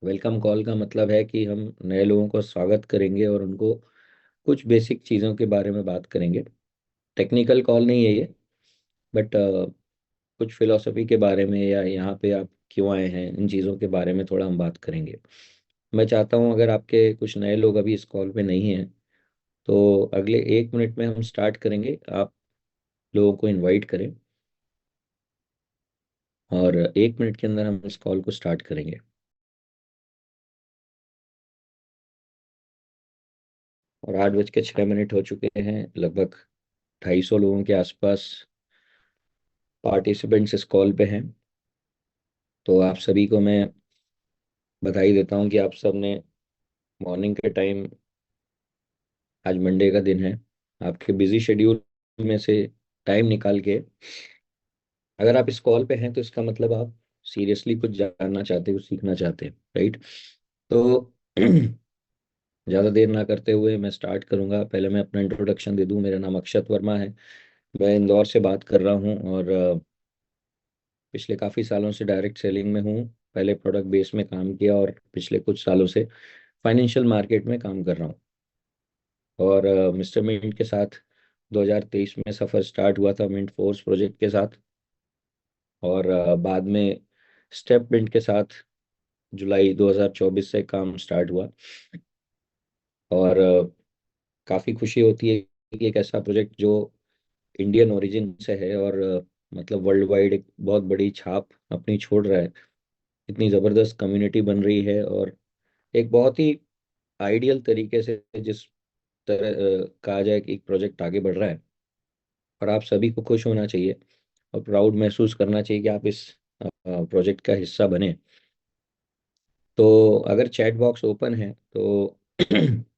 Welcome call का मतलब है कि हम नए लोगों को स्वागत करेंगे और उनको कुछ बेसिक चीज़ों के बारे में बात करेंगे। टेक्निकल कॉल नहीं है ये, बट कुछ फिलोसफी के बारे में या यहाँ पे आप क्यों आए हैं इन चीज़ों के बारे में थोड़ा हम बात करेंगे। मैं चाहता हूँ अगर आपके कुछ नए लोग अभी इस कॉल पे नहीं हैं तो अगले 1 मिनट में हम स्टार्ट करेंगे। आप लोगों को इनवाइट करें और 1 मिनट के अंदर हम इस कॉल को स्टार्ट करेंगे। और 8 बज के 6 मिनट हो चुके हैं। लगभग 250 लोगों के आसपास पार्टिसिपेंट्स इस कॉल पे हैं। तो आप सभी को मैं बधाई देता हूँ कि आप सब ने मॉर्निंग के टाइम, आज मंडे का दिन है, आपके बिजी शेड्यूल में से टाइम निकाल के अगर आप इस कॉल पे हैं तो इसका मतलब आप सीरियसली कुछ जानना चाहते हो, कुछ सीखना चाहते हैं, राइट? तो ज़्यादा देर ना करते हुए मैं स्टार्ट करूंगा। पहले मैं अपना इंट्रोडक्शन दे दूं। मेरा नाम अक्षत वर्मा है। मैं इंदौर से बात कर रहा हूं और पिछले काफ़ी सालों से डायरेक्ट सेलिंग में हूँ। पहले प्रोडक्ट बेस में काम किया और पिछले कुछ सालों से फाइनेंशियल मार्केट में काम कर रहा हूँ। और मिस्टर मिंट के साथ 2023 में सफ़र स्टार्ट हुआ था, मिंट फोर्स प्रोजेक्ट के साथ। और बाद में स्टेप मिंट के साथ जुलाई 2024 से काम स्टार्ट हुआ। और काफ़ी खुशी होती है कि एक ऐसा प्रोजेक्ट जो इंडियन ओरिजिन से है और मतलब वर्ल्ड वाइड एक बहुत बड़ी छाप अपनी छोड़ रहा है। इतनी ज़बरदस्त कम्युनिटी बन रही है और एक बहुत ही आइडियल तरीके से जिस तरह कहा जाए कि एक प्रोजेक्ट आगे बढ़ रहा है। और आप सभी को खुश होना चाहिए और प्राउड महसूस करना चाहिए कि आप इस प्रोजेक्ट का हिस्सा बने। तो अगर चैट बॉक्स ओपन है तो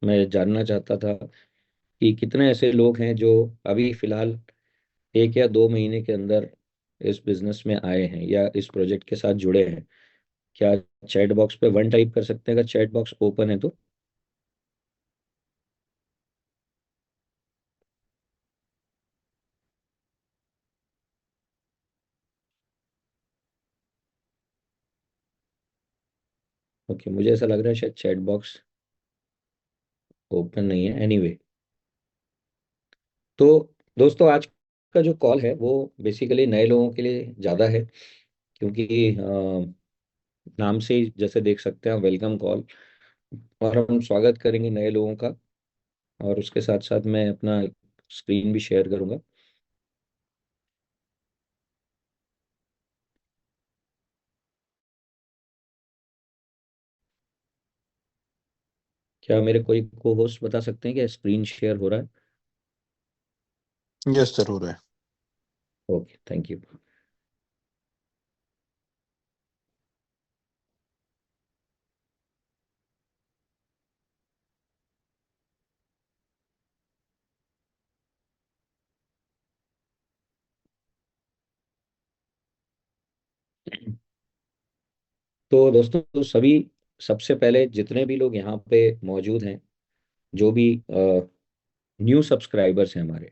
मैं जानना चाहता था कि कितने ऐसे लोग हैं जो अभी फिलहाल 1 या 2 महीने के अंदर इस बिजनेस में आए हैं या इस प्रोजेक्ट के साथ जुड़े हैं। क्या चैट बॉक्स पे वन टाइप कर सकते हैं अगर चैट बॉक्स ओपन है तो? ओके, मुझे ऐसा लग रहा है शायद चैट बॉक्स ओपन नहीं है। एनीवे, तो दोस्तों आज का जो कॉल है वो बेसिकली नए लोगों के लिए ज़्यादा है, क्योंकि नाम से ही जैसे देख सकते हैं वेलकम कॉल, और हम स्वागत करेंगे नए लोगों का। और उसके साथ साथ मैं अपना स्क्रीन भी शेयर करूंगा। क्या मेरे कोई को होस्ट बता सकते हैं कि स्क्रीन शेयर हो रहा है? यस, जरूर है। Okay, thank you. तो दोस्तों, तो सभी, सबसे पहले जितने भी लोग यहाँ पे मौजूद हैं, जो भी न्यू सब्सक्राइबर्स हैं हमारे,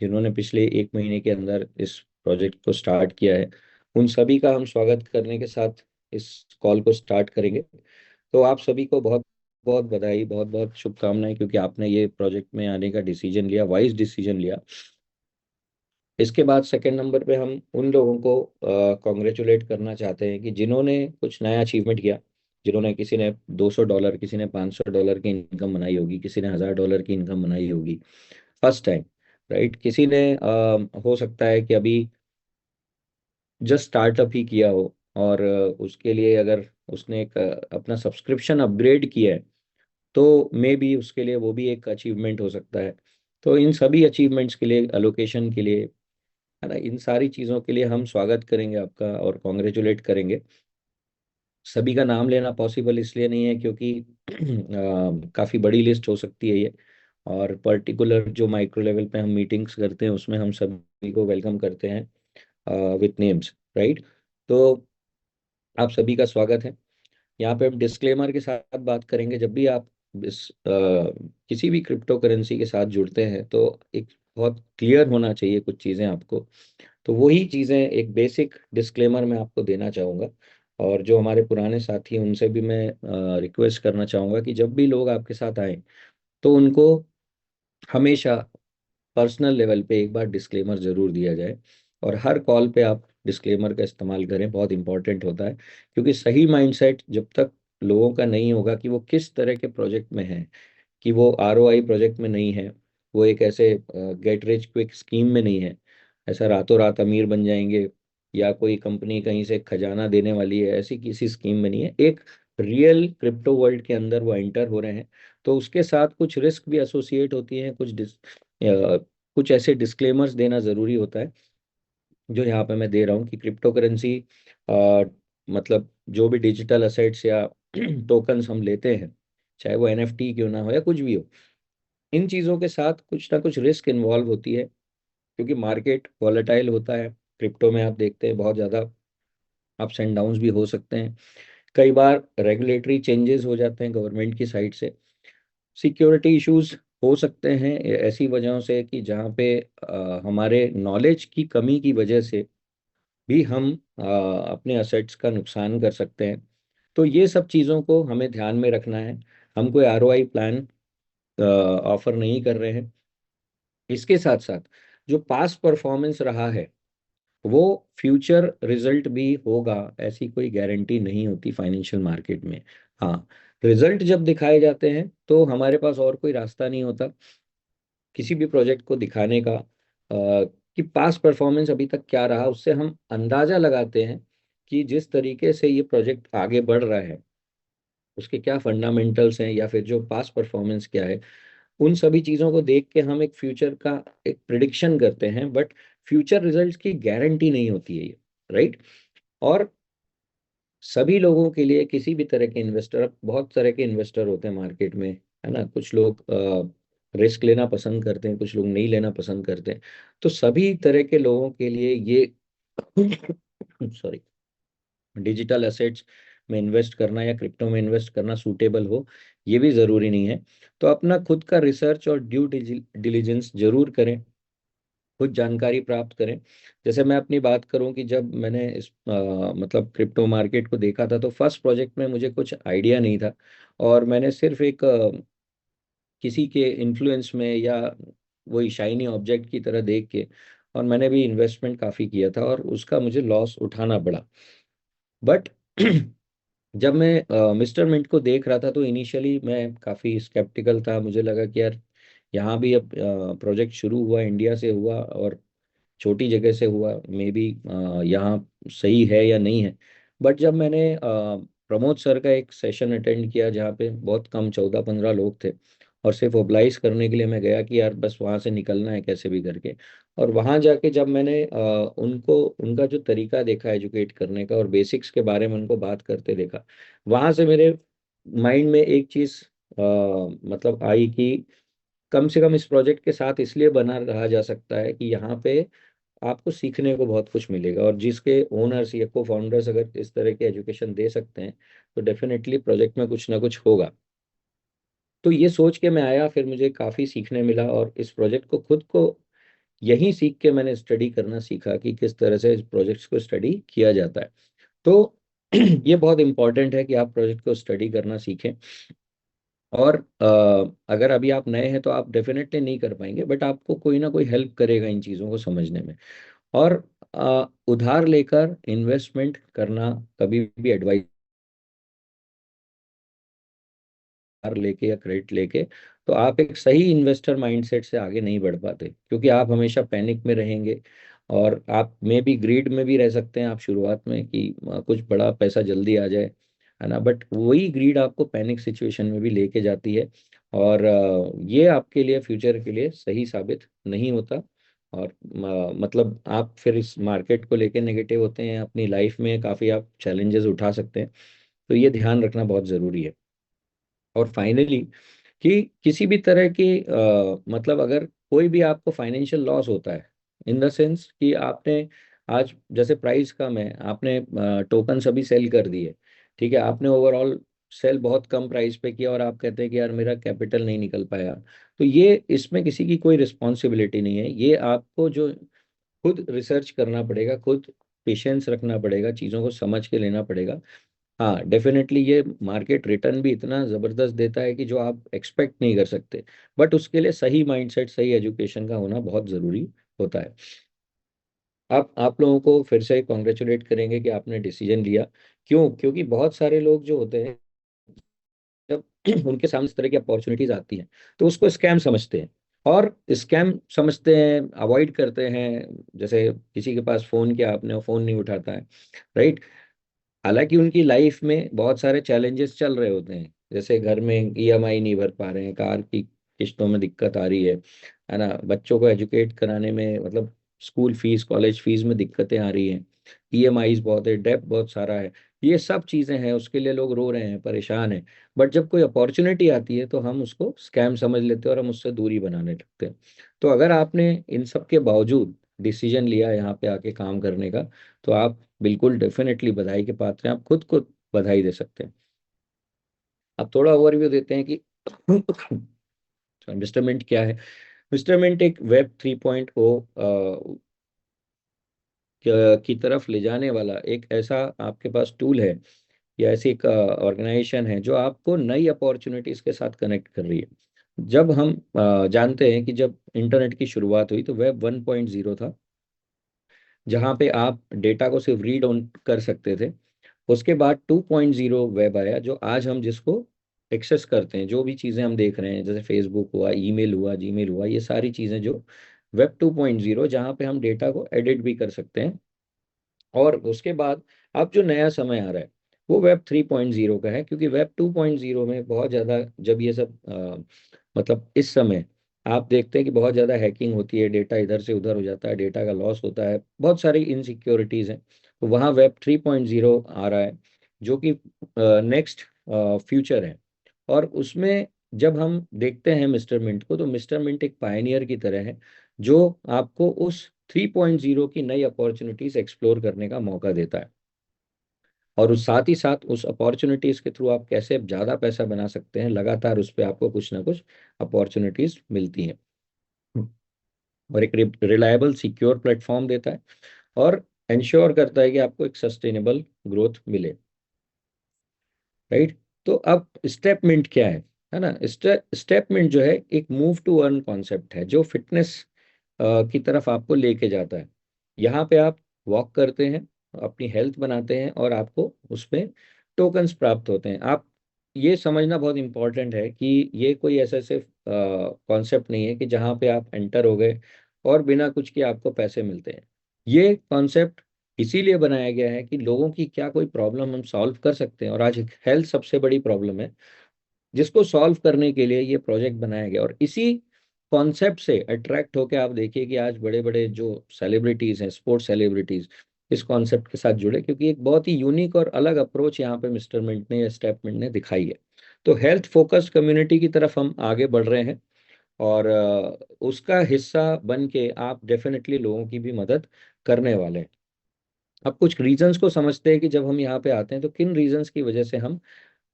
जिन्होंने पिछले 1 महीने के अंदर इस प्रोजेक्ट को स्टार्ट किया है, उन सभी का हम स्वागत करने के साथ इस कॉल को स्टार्ट करेंगे। तो आप सभी को बहुत बहुत बधाई, बहुत बहुत शुभकामनाएं, क्योंकि आपने ये प्रोजेक्ट में आने का डिसीजन लिया, वाइज डिसीजन लिया। इसके बाद सेकंड नंबर पे हम उन लोगों को कॉन्ग्रेचुलेट करना चाहते हैं कि जिन्होंने कुछ नया अचीवमेंट किया। जिन्होंने, किसी ने $200, किसी ने $500 की इनकम बनाई होगी, किसी ने $1000 की इनकम बनाई होगी फर्स्ट टाइम, राइट? किसी ने हो सकता है कि अभी जस्ट स्टार्टअप ही किया हो और उसके लिए अगर उसने एक अपना सब्सक्रिप्शन अपग्रेड किया है तो मे बी उसके लिए वो भी एक अचीवमेंट हो सकता है। तो इन सभी अचीवमेंट्स के लिए, एलोकेशन के लिए, है ना, इन सारी चीज़ों के लिए हम स्वागत करेंगे आपका और कॉन्ग्रेचुलेट करेंगे। सभी का नाम लेना पॉसिबल इसलिए नहीं है क्योंकि काफ़ी बड़ी लिस्ट हो सकती है ये। और पर्टिकुलर जो माइक्रो लेवल पे हम मीटिंग्स करते हैं उसमें हम सभी को वेलकम करते हैं विथ नेम्स, राइट? तो आप सभी का स्वागत है। यहाँ पे हम डिस्क्लेमर के साथ बात करेंगे। जब भी आप किसी भी क्रिप्टो करेंसी के साथ जुड़ते हैं तो एक बहुत क्लियर होना चाहिए कुछ चीज़ें आपको। तो वही चीज़ें एक बेसिक डिस्क्लेमर मैं आपको देना चाहूँगा। और जो हमारे पुराने साथी हैं उनसे भी मैं रिक्वेस्ट करना चाहूँगा कि जब भी लोग आपके साथ आए तो उनको हमेशा पर्सनल लेवल पे एक बार डिस्क्लेमर जरूर दिया जाए, और हर कॉल पे आप डिस्क्लेमर का इस्तेमाल करें, बहुत इंपॉर्टेंट होता है। क्योंकि सही माइंडसेट जब तक लोगों का नहीं होगा कि वो किस तरह के प्रोजेक्ट में है, कि वो आरओआई प्रोजेक्ट में नहीं है, वो एक ऐसे गेट रिच क्विक स्कीम में नहीं है, ऐसा रातों रात अमीर बन जाएंगे या कोई कंपनी कहीं से खजाना देने वाली है, ऐसी किसी स्कीम में नहीं है। एक रियल क्रिप्टो वर्ल्ड के अंदर वो एंटर हो रहे हैं, तो उसके साथ कुछ रिस्क भी एसोसिएट होती हैं, कुछ ऐसे डिस्क्लेमर्स देना ज़रूरी होता है, जो यहाँ पे मैं दे रहा हूँ कि क्रिप्टो करेंसी, मतलब जो भी डिजिटल असेट्स या टोकन्स हम लेते हैं, चाहे वो एनएफटी क्यों ना हो या कुछ भी हो, इन चीज़ों के साथ कुछ ना कुछ रिस्क इन्वॉल्व होती है, क्योंकि मार्केट वॉलेटाइल होता है। क्रिप्टो में आप देखते हैं बहुत ज़्यादा अप्स एंड डाउन्स भी हो सकते हैं। कई बार रेगुलेटरी चेंजेस हो जाते हैं गवर्नमेंट की साइड से, सिक्योरिटी इश्यूज हो सकते हैं ऐसी वजहों से कि जहाँ पे हमारे नॉलेज की कमी की वजह से भी हम अपने असेट्स का नुकसान कर सकते हैं। तो ये सब चीज़ों को हमें ध्यान में रखना है। हम कोई आरओआई प्लान ऑफर नहीं कर रहे हैं। इसके साथ साथ जो पास्ट परफॉर्मेंस रहा है वो फ्यूचर रिजल्ट भी होगा, ऐसी कोई गारंटी नहीं होती फाइनेंशियल मार्केट में। हाँ, रिजल्ट जब दिखाए जाते हैं तो हमारे पास और कोई रास्ता नहीं होता किसी भी प्रोजेक्ट को दिखाने का, कि पास्ट परफॉर्मेंस अभी तक क्या रहा, उससे हम अंदाजा लगाते हैं कि जिस तरीके से ये प्रोजेक्ट आगे बढ़ रहा है उसके क्या फंडामेंटल्स हैं, या फिर जो पास्ट परफॉर्मेंस क्या है। उन सभी चीज़ों को देख के हम एक फ्यूचर का एक प्रिडिक्शन करते हैं, बट फ्यूचर रिजल्ट्स की गारंटी नहीं होती है ये, राइट। और सभी लोगों के लिए किसी भी तरह के इन्वेस्टर, अब बहुत तरह के इन्वेस्टर होते हैं मार्केट में, है ना, कुछ लोग रिस्क लेना पसंद करते हैं, कुछ लोग नहीं लेना पसंद करते हैं। तो सभी तरह के लोगों के लिए ये सॉरी, डिजिटल एसेट्स में इन्वेस्ट करना या क्रिप्टो में इन्वेस्ट करना सूटेबल हो, ये भी ज़रूरी नहीं है। तो अपना खुद का रिसर्च और ड्यू डिलीजेंस जरूर करें, कुछ जानकारी प्राप्त करें। जैसे मैं अपनी बात करूं कि जब मैंने इस मतलब क्रिप्टो मार्केट को देखा था, तो फर्स्ट प्रोजेक्ट में मुझे कुछ आइडिया नहीं था, और मैंने सिर्फ एक किसी के इन्फ्लुएंस में या वही शाइनी ऑब्जेक्ट की तरह देख के, और मैंने भी इन्वेस्टमेंट काफ़ी किया था और उसका मुझे लॉस उठाना पड़ा। बट जब मैं मिस्टर मिंट को देख रहा था तो इनिशियली मैं काफ़ी स्केप्टिकल था, मुझे लगा कि यार यहाँ भी अब प्रोजेक्ट शुरू हुआ, इंडिया से हुआ और छोटी जगह से हुआ, मे बी यहाँ सही है या नहीं है। बट जब मैंने प्रमोद सर का एक सेशन अटेंड किया जहाँ पे बहुत कम 14-15 लोग थे, और सिर्फ ओबलाइज करने के लिए मैं गया कि यार बस वहाँ से निकलना है कैसे भी करके, और वहाँ जाके जब मैंने उनको उनका जो तरीका देखा एजुकेट करने का और बेसिक्स के बारे में उनको बात करते देखा, वहाँ से मेरे माइंड में एक चीज़ मतलब आई कि कम से कम इस प्रोजेक्ट के साथ इसलिए बना रहा जा सकता है कि यहाँ पे आपको सीखने को बहुत कुछ मिलेगा, और जिसके ओनर्स या को फाउंडर्स अगर इस तरह के एजुकेशन दे सकते हैं तो डेफिनेटली प्रोजेक्ट में कुछ ना कुछ होगा। तो ये सोच के मैं आया, फिर मुझे काफ़ी सीखने मिला, और इस प्रोजेक्ट को खुद को यहीं सीख के मैंने स्टडी करना सीखा कि किस तरह से इस प्रोजेक्ट्स को स्टडी किया जाता है। तो ये बहुत इंपॉर्टेंट है कि आप प्रोजेक्ट को स्टडी करना सीखें। और अगर अभी आप नए हैं तो आप डेफिनेटली नहीं कर पाएंगे, बट आपको कोई ना कोई हेल्प करेगा इन चीज़ों को समझने में। और उधार लेकर इन्वेस्टमेंट करना कभी भी एडवाइस लेके या क्रेडिट लेके, तो आप एक सही इन्वेस्टर माइंडसेट से आगे नहीं बढ़ पाते, क्योंकि आप हमेशा पैनिक में रहेंगे, और आप में भी ग्रीड में भी रह सकते हैं आप शुरुआत में कि कुछ बड़ा पैसा जल्दी आ जाए, है ना, बट वही ग्रीड आपको पैनिक सिचुएशन में भी लेके जाती है, और ये आपके लिए फ्यूचर के लिए सही साबित नहीं होता। और मतलब आप फिर इस मार्केट को लेके नेगेटिव होते हैं, अपनी लाइफ में काफ़ी आप चैलेंजेस उठा सकते हैं। तो ये ध्यान रखना बहुत ज़रूरी है। और फाइनली कि किसी भी तरह की मतलब अगर कोई भी आपको फाइनेंशियल लॉस होता है, इन द सेंस कि आपने आज जैसे प्राइस कम है, आपने टोकन सभी सेल कर दिए, ठीक है, आपने ओवरऑल सेल बहुत कम प्राइस पे किया, और आप कहते हैं कि यार मेरा कैपिटल नहीं निकल पाया, तो ये इसमें किसी की कोई रिस्पॉन्सिबिलिटी नहीं है, ये आपको जो खुद रिसर्च करना पड़ेगा, खुद पेशेंस रखना पड़ेगा, चीज़ों को समझ के लेना पड़ेगा। हाँ डेफिनेटली ये मार्केट रिटर्न भी इतना ज़बरदस्त देता है कि जो आप एक्सपेक्ट नहीं कर सकते, बट उसके लिए सही माइंडसेट, सही एजुकेशन का होना बहुत ज़रूरी होता है। आप लोगों को फिर से कॉन्ग्रेचुलेट करेंगे कि आपने डिसीजन लिया। क्यों? क्योंकि बहुत सारे लोग जो होते हैं, जब उनके सामने इस तरह की अपॉर्चुनिटीज आती हैं तो उसको स्कैम समझते हैं, और स्कैम समझते हैं, अवॉइड करते हैं। जैसे किसी के पास फ़ोन किया आपने, वो फ़ोन नहीं उठाता है, राइट। हालांकि उनकी लाइफ में बहुत सारे चैलेंजेस चल रहे होते हैं, जैसे घर में ईएमआई नहीं भर पा रहे हैं, कार की किस्तों में दिक्कत आ रही है ना, बच्चों को एजुकेट कराने में, मतलब स्कूल फीस, कॉलेज फीस में दिक्कतें आ रही हैं, ईएमआईज बहुत है, डेट बहुत सारा है। ये सब चीज़ें हैं, उसके लिए लोग रो रहे हैं, परेशान हैं। बट जब कोई अपॉर्चुनिटी आती है तो हम उसको स्कैम समझ लेते हैं और हम उससे दूरी बनाने लगते हैं। तो अगर आपने इन सब के बावजूद डिसीजन लिया यहाँ पे आके काम करने का, तो आप बिल्कुल डेफिनेटली बधाई के पात्र हैं, आप खुद को बधाई दे सकते हैं। अब थोड़ा ओवरव्यू देते हैं कि मिस्टर मिंट क्या है। मिस्टर मिंट एक वेब 3.0 की तरफ ले जाने वाला एक ऐसा आपके पास टूल है, या ऐसी एक ऑर्गेनाइजेशन है जो आपको नई अपॉर्चुनिटीज के साथ कनेक्ट कर रही है। जब हम जानते हैं कि जब इंटरनेट की शुरुआत हुई तो वेब 1.0 था, जहाँ पे आप डेटा को सिर्फ रीड ऑन कर सकते थे। उसके बाद 2.0 वेब आया, जो आज हम जिसको एक्सेस करते हैं, जो भी चीज़ें हम देख रहे हैं, जैसे फेसबुक हुआ, ईमेल हुआ, जीमेल हुआ, ये सारी चीज़ें जो वेब 2.0, जहाँ पे हम डेटा को एडिट भी कर सकते हैं। और उसके बाद अब जो नया समय आ रहा है वो वेब 3.0 का है, क्योंकि वेब 2.0 में बहुत ज़्यादा, जब ये सब मतलब इस समय आप देखते हैं कि बहुत ज़्यादा हैकिंग होती है, डेटा इधर से उधर हो जाता है, डेटा का लॉस होता है, बहुत सारी इनसिक्योरिटीज़ हैं। तो वहाँ वेब 3.0 आ रहा है, जो कि नेक्स्ट फ्यूचर है। और उसमें जब हम देखते हैं मिस्टर मिंट को, तो मिस्टर मिंट एक पायनियर की तरह है, जो आपको उस 3.0 की नई अपॉर्चुनिटीज एक्सप्लोर करने का मौका देता है। और उस साथ ही साथ उस अपॉर्चुनिटीज के थ्रू आप कैसे ज़्यादा पैसा बना सकते हैं, लगातार उस पर आपको कुछ ना कुछ अपॉर्चुनिटीज मिलती हैं। और एक रिलायबल सिक्योर प्लेटफॉर्म देता है, और इंश्योर करता है कि आपको एक सस्टेनेबल ग्रोथ मिले, राइट। तो अब स्टेपमेंट क्या है ना। स्टेपमेंट जो है एक मूव टू अर्न कॉन्सेप्ट है, जो फिटनेस की तरफ आपको लेके जाता है। यहाँ पे आप वॉक करते हैं, अपनी हेल्थ बनाते हैं, और आपको उसमें टोकन्स प्राप्त होते हैं। आप ये समझना बहुत इंपॉर्टेंट है कि ये कोई ऐसा सिर्फ कॉन्सेप्ट नहीं है कि जहाँ पे आप एंटर हो गए और बिना कुछ किए आपको पैसे मिलते हैं। ये कॉन्सेप्ट इसीलिए बनाया गया है कि लोगों की क्या कोई प्रॉब्लम हम सॉल्व कर सकते हैं, और आज हेल्थ सबसे बड़ी प्रॉब्लम है, जिसको सॉल्व करने के लिए ये प्रोजेक्ट बनाया गया। और इसी कॉन्सेप्ट से अट्रैक्ट होकर आप देखिए कि आज बड़े बड़े जो सेलिब्रिटीज हैं, स्पोर्ट्स सेलिब्रिटीज, इस कॉन्सेप्ट के साथ जुड़े, क्योंकि एक बहुत ही यूनिक और अलग अप्रोच यहाँ पे मिस्टर मिंट ने या स्टेपमेंट ने दिखाई है। तो हेल्थ फोकस्ड कम्युनिटी की तरफ हम आगे बढ़ रहे हैं, और उसका हिस्सा बन के आप डेफिनेटली लोगों की भी मदद करने वाले हैं। अब कुछ रीजंस को समझते हैं कि जब हम यहाँ पे आते हैं तो किन रीजंस की वजह से हम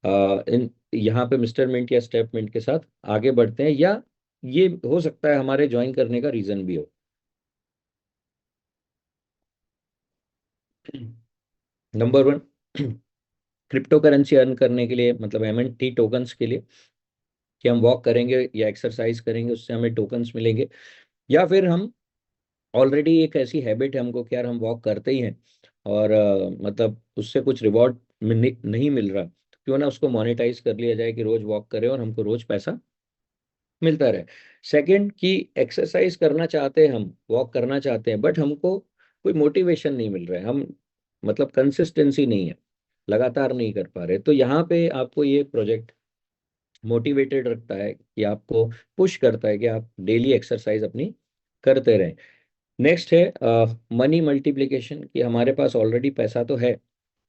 इन यहाँ पे मिस्टर मिंट या स्टेप मिंट के साथ आगे बढ़ते हैं, या ये हो सकता है हमारे ज्वाइन करने का रीजन भी हो। Number one, crypto currency earn करने के लिए, मतलब एमएनटी टोकन्स के लिए, कि हम वॉक करेंगे या एक्सरसाइज करेंगे, उससे हमें टोकन्स मिलेंगे। या फिर हम ऑलरेडी एक ऐसी हैबिट है हमको कि यार हम वॉक करते ही हैं, और मतलब उससे कुछ रिवॉर्ड नहीं मिल रहा, तो क्यों ना उसको मोनेटाइज कर लिया जाए कि रोज वॉक करें और हमको रोज पैसा मिलता रहे। सेकंड, कि एक्सरसाइज करना चाहते हैं, हम वॉक करना चाहते हैं, बट हमको कोई मोटिवेशन नहीं मिल रहा है, हम मतलब कंसिस्टेंसी नहीं है, लगातार नहीं कर पा रहे। तो यहाँ पे आपको ये प्रोजेक्ट मोटिवेटेड रखता है कि आपको पुश करता है कि आप डेली एक्सरसाइज अपनी करते रहें। नेक्स्ट है मनी मल्टीप्लिकेशन, कि हमारे पास ऑलरेडी पैसा तो है,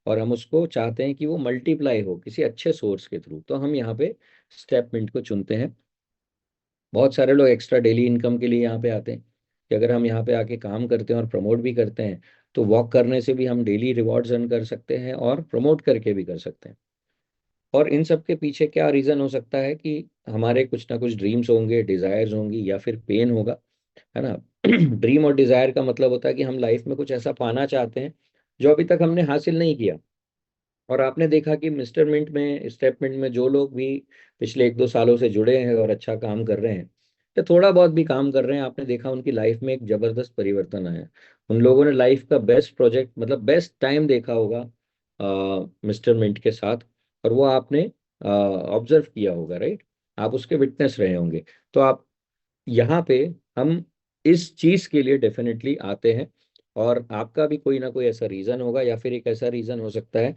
और हम उसको चाहते हैं कि वो मल्टीप्लाई हो किसी अच्छे सोर्स के थ्रू, तो हम यहाँ पे स्टेपमेंट को चुनते हैं। बहुत सारे लोग एक्स्ट्रा डेली इनकम के लिए यहाँ पे आते हैं, कि अगर हम यहाँ पे आके काम करते हैं और प्रमोट भी करते हैं, तो वॉक करने से भी हम डेली रिवॉर्ड्स अर्न कर सकते हैं, और प्रमोट करके भी कर सकते हैं। और इन सब के पीछे क्या रीज़न हो सकता है कि हमारे कुछ ना कुछ ड्रीम्स होंगे, डिज़ायर्स होंगी, या फिर पेन होगा, है ना। ड्रीम और डिज़ायर का मतलब होता है कि हम लाइफ में कुछ ऐसा पाना चाहते हैं जो अभी तक हमने हासिल नहीं किया। और आपने देखा कि मिस्टर मिंट में, स्टेप मिंट में जो लोग भी पिछले 1-2 सालों से जुड़े हैं और अच्छा काम कर रहे हैं, या थोड़ा बहुत भी काम कर रहे हैं, आपने देखा उनकी लाइफ में एक जबरदस्त परिवर्तन आया। उन लोगों ने लाइफ का बेस्ट प्रोजेक्ट, मतलब बेस्ट टाइम देखा होगा मिस्टर मिंट के साथ, और वो आपने ऑब्जर्व किया होगा, राइट? आप उसके विटनेस रहे होंगे। तो आप यहाँ पे, हम इस चीज के लिए डेफिनेटली आते हैं। और आपका भी कोई ना कोई ऐसा रीजन होगा, या फिर एक ऐसा रीजन हो सकता है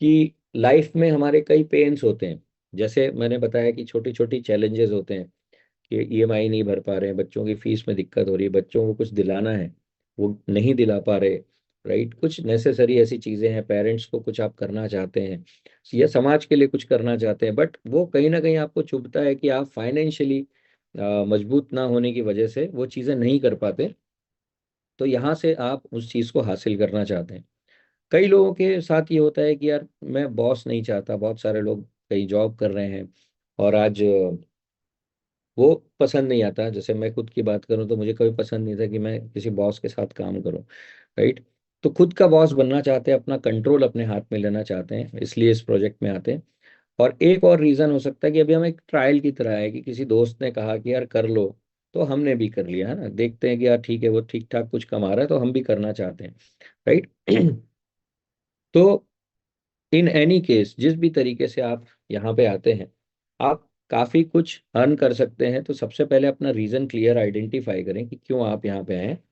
कि लाइफ में हमारे कई पेन्स होते हैं। जैसे मैंने बताया कि छोटी छोटी चैलेंजेस होते हैं, कि ईएमआई नहीं भर पा रहे हैं, बच्चों की फीस में दिक्कत हो रही है, बच्चों को कुछ दिलाना है, वो नहीं दिला पा रहे, राइट? कुछ नेसेसरी ऐसी चीजें हैं, पेरेंट्स को कुछ आप करना चाहते हैं या समाज के लिए कुछ करना चाहते हैं, बट वो कहीं ना कहीं आपको चुभता है कि आप फाइनेंशियली मजबूत ना होने की वजह से वो चीजें नहीं कर पाते। तो यहाँ से आप उस चीज को हासिल करना चाहते हैं। कई लोगों के साथ ये होता है कि यार मैं बॉस नहीं चाहता, बहुत सारे लोग कहीं जॉब कर रहे हैं और आज वो पसंद नहीं आता। जैसे मैं खुद की बात करूं तो मुझे कभी पसंद नहीं था कि मैं किसी बॉस के साथ काम करूं, राइट? तो खुद का बॉस बनना चाहते हैं, अपना कंट्रोल अपने हाथ में लेना चाहते हैं, इसलिए इस प्रोजेक्ट में आते हैं। और एक और रीजन हो सकता है कि अभी हम एक ट्रायल की तरह है, कि किसी दोस्त ने कहा कि यार कर लो, तो हमने भी कर लिया, है ना? देखते हैं कि यार ठीक है, वो ठीक ठाक कुछ कमा रहा है तो हम भी करना चाहते हैं, राइट? तो इन एनी केस, जिस भी तरीके से आप यहाँ पे आते हैं, आप काफी कुछ अर्न कर सकते हैं। तो सबसे पहले अपना रीजन क्लियर आइडेंटिफाई करें कि क्यों आप यहाँ पे आए हैं।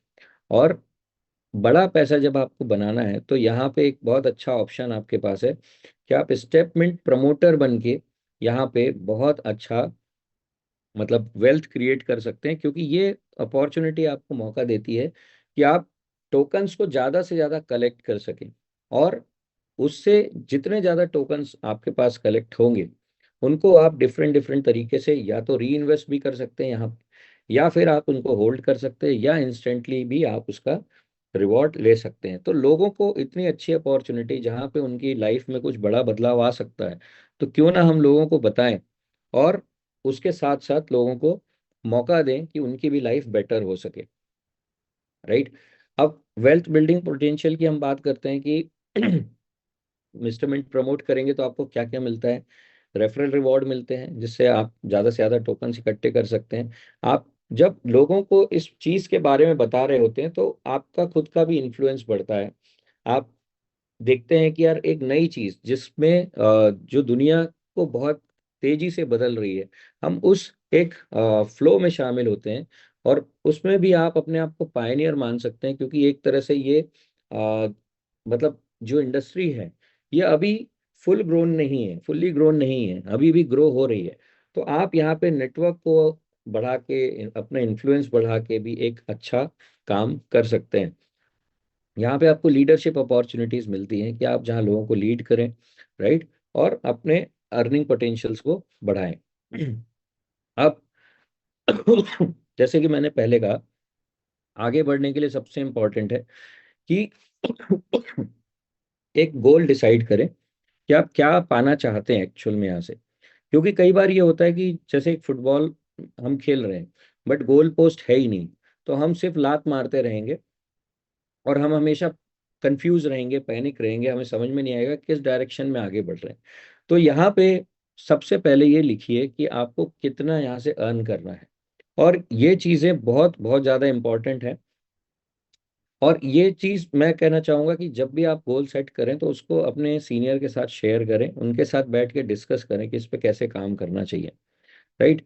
और बड़ा पैसा जब आपको बनाना है तो यहाँ पे एक बहुत अच्छा ऑप्शन आपके पास है कि आप स्टेपमेंट प्रमोटर बन के यहाँ पे बहुत अच्छा, मतलब वेल्थ क्रिएट कर सकते हैं। क्योंकि ये अपॉर्चुनिटी आपको मौका देती है कि आप टोकन्स को ज़्यादा से ज़्यादा कलेक्ट कर सकें। और उससे जितने ज़्यादा टोकन्स आपके पास कलेक्ट होंगे, उनको आप डिफरेंट डिफरेंट तरीके से या तो री इन्वेस्ट भी कर सकते हैं यहाँ पे, या फिर आप उनको होल्ड कर सकते हैं, या इंस्टेंटली भी आप उसका रिवॉर्ड ले सकते हैं। तो लोगों को इतनी अच्छी अपॉर्चुनिटी जहाँ पे उनकी लाइफ में कुछ बड़ा बदलाव आ सकता है, तो क्यों ना हम लोगों को बताएं, और उसके साथ साथ लोगों को मौका दें कि उनकी भी लाइफ बेटर हो सके, राइट? अब वेल्थ बिल्डिंग पोटेंशियल की हम बात करते हैं कि इंस्ट्रूमेंट प्रमोट करेंगे तो आपको क्या क्या मिलता है। रेफरल रिवॉर्ड मिलते हैं, जिससे आप ज़्यादा से ज़्यादा टोकन इकट्ठे कर सकते हैं। आप जब लोगों को इस चीज़ के बारे में बता रहे होते हैं तो आपका खुद का भी इन्फ्लुएंस बढ़ता है। आप देखते हैं कि यार एक नई चीज जिसमें जो दुनिया को बहुत तेजी से बदल रही है, हम उस एक फ्लो में शामिल होते हैं। और उसमें भी आप अपने आप को पायनियर मान सकते हैं, क्योंकि एक तरह से ये मतलब जो इंडस्ट्री है, ये अभी फुल ग्रोन नहीं है, फुल्ली ग्रोन नहीं है, अभी भी ग्रो हो रही है। तो आप यहाँ पे नेटवर्क को बढ़ा के, अपना इन्फ्लुएंस बढ़ा के भी एक अच्छा काम कर सकते हैं। यहाँ पे आपको लीडरशिप अपॉर्चुनिटीज मिलती हैं कि आप जहाँ लोगों को लीड करें, राइट? और अपने अर्निंग पोटेंशियल्स को बढ़ाएं। अब जैसे कि मैंने पहले कहा, आगे बढ़ने के लिए सबसे इम्पोर्टेंट है कि एक गोल डिसाइड करें कि आप क्या पाना चाहते हैं एक्चुअल में यहाँ से। क्योंकि कई बार ये होता है कि जैसे एक फुटबॉल हम खेल रहे हैं, बट गोल पोस्ट है ही नहीं, तो हम सिर्फ लात मारते रहेंगे और हम हमेशा कंफ्यूज रहेंगे, पैनिक रहेंगे, हमें समझ में नहीं आएगा किस डायरेक्शन में आगे बढ़ रहे हैं। तो यहाँ पे सबसे पहले ये लिखिए कि आपको कितना यहाँ से अर्न करना है। और ये चीज़ें बहुत बहुत ज़्यादा इंपॉर्टेंट है। और ये चीज़ मैं कहना चाहूँगा कि जब भी आप गोल सेट करें तो उसको अपने सीनियर के साथ शेयर करें, उनके साथ बैठ के डिस्कस करें कि इस पे कैसे काम करना चाहिए, राइट?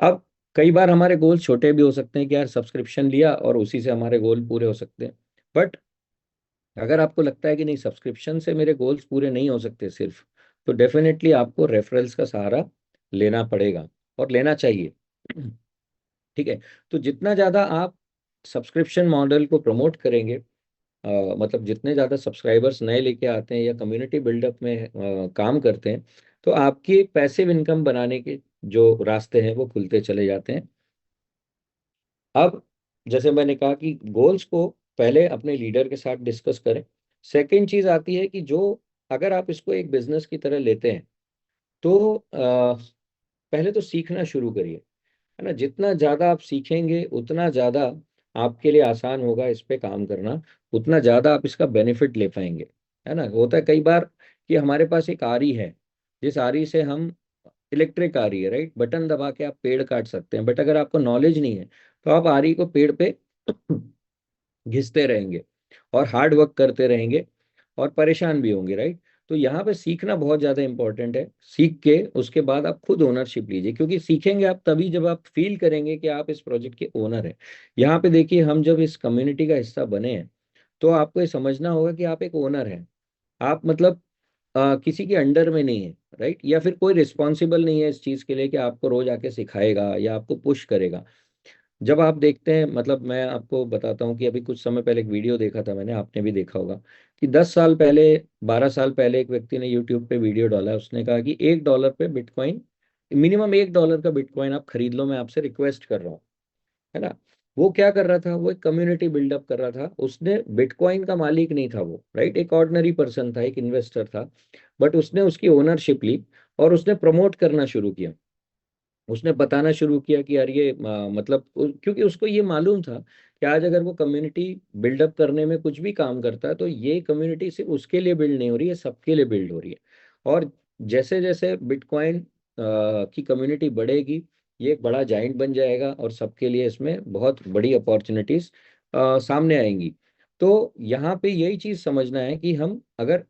अब कई बार हमारे गोल छोटे भी हो सकते हैं कि यार सब्सक्रिप्शन लिया और उसी से हमारे गोल पूरे हो सकते हैं। बट अगर आपको लगता है कि नहीं, सब्सक्रिप्शन से मेरे गोल्स पूरे नहीं हो सकते सिर्फ, तो डेफिनेटली आपको रेफरल्स का सहारा लेना पड़ेगा, और लेना चाहिए। ठीक है? तो जितना ज़्यादा आप सब्सक्रिप्शन मॉडल को प्रमोट करेंगे, मतलब जितने ज़्यादा सब्सक्राइबर्स नए लेके आते हैं या कम्युनिटी बिल्डअप में काम करते हैं, तो आपकी पैसिव इनकम बनाने के जो रास्ते हैं वो खुलते चले जाते हैं। अब जैसे मैंने कहा कि गोल्स को पहले अपने लीडर के साथ डिस्कस करें। सेकंड चीज आती है कि जो, अगर आप इसको एक बिजनेस की तरह लेते हैं, तो पहले तो सीखना शुरू करिए, है ना? जितना ज्यादा आप सीखेंगे उतना ज्यादा आपके लिए आसान होगा इस पे काम करना, उतना ज़्यादा आप इसका बेनिफिट ले पाएंगे। है ना, होता है कई बार कि हमारे पास एक आरी है, जिस आरी से हम, इलेक्ट्रिक आरी है राइट, बटन दबा के आप पेड़ काट सकते हैं, बट अगर आपको नॉलेज नहीं है तो आप आरी को पेड़ पे घिसते रहेंगे और हार्ड वर्क करते रहेंगे और परेशान भी होंगे राइट। तो यहाँ पे सीखना बहुत ज़्यादा इंपॉर्टेंट है। सीख के उसके बाद आप खुद ओनरशिप लीजिए, क्योंकि सीखेंगे आप तभी जब आप फील करेंगे कि आप इस प्रोजेक्ट के ओनर हैं। यहाँ पे देखिए, हम जब इस कम्युनिटी का हिस्सा बने हैं तो आपको ये समझना होगा कि आप एक ओनर हैं। आप मतलब किसी के अंडर में नहीं है राइट, या फिर कोई रिस्पॉन्सिबल नहीं है इस चीज़ के लिए कि आपको रोज आके सिखाएगा या आपको पुश करेगा। जब आप देखते हैं, मतलब मैं आपको बताता हूँ कि अभी कुछ समय पहले एक वीडियो देखा था मैंने, आपने भी देखा होगा, कि 10 साल पहले, 12 साल पहले एक व्यक्ति ने यूट्यूब पे वीडियो डाला, उसने कहा कि $1 पे बिटकॉइन, मिनिमम $1 का बिटकॉइन आप खरीद लो, मैं आपसे रिक्वेस्ट कर रहा हूँ। है ना। वो क्या कर रहा था, वो एक कम्युनिटी बिल्डअप कर रहा था, उसने, बिटकॉइन का मालिक नहीं था वो राइट, एक ऑर्डिनरी पर्सन था, एक इन्वेस्टर था, बट उसने उसकी ओनरशिप ली और उसने प्रमोट करना शुरू किया। उसने बताना शुरू किया कि यार ये मतलब क्योंकि उसको ये मालूम था कि आज अगर वो कम्युनिटी बिल्डअप करने में कुछ भी काम करता है तो ये कम्युनिटी सिर्फ उसके लिए बिल्ड नहीं हो रही है, सबके लिए बिल्ड हो रही है। और जैसे जैसे बिटकॉइन की कम्युनिटी बढ़ेगी, ये एक बड़ा जाइंट बन जाएगा और सबके लिए इसमें बहुत बड़ी अपॉर्चुनिटीज सामने आएंगी। तो यहाँ पे यही चीज समझना है कि हम अगर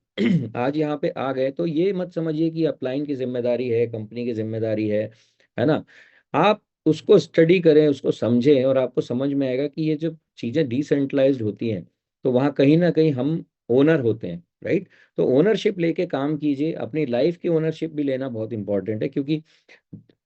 आज यहाँ पे आ गए तो ये मत समझिए कि अपलाइन की जिम्मेदारी है, कंपनी की जिम्मेदारी है ना। आप उसको स्टडी करें, उसको समझें, और आपको समझ में आएगा कि ये जब चीज़ें डिसेंट्रलाइज्ड होती हैं तो वहाँ कहीं ना कहीं हम ओनर होते हैं राइट। तो ओनरशिप लेके काम कीजिए, अपनी लाइफ की ओनरशिप भी लेना बहुत इंपॉर्टेंट है, क्योंकि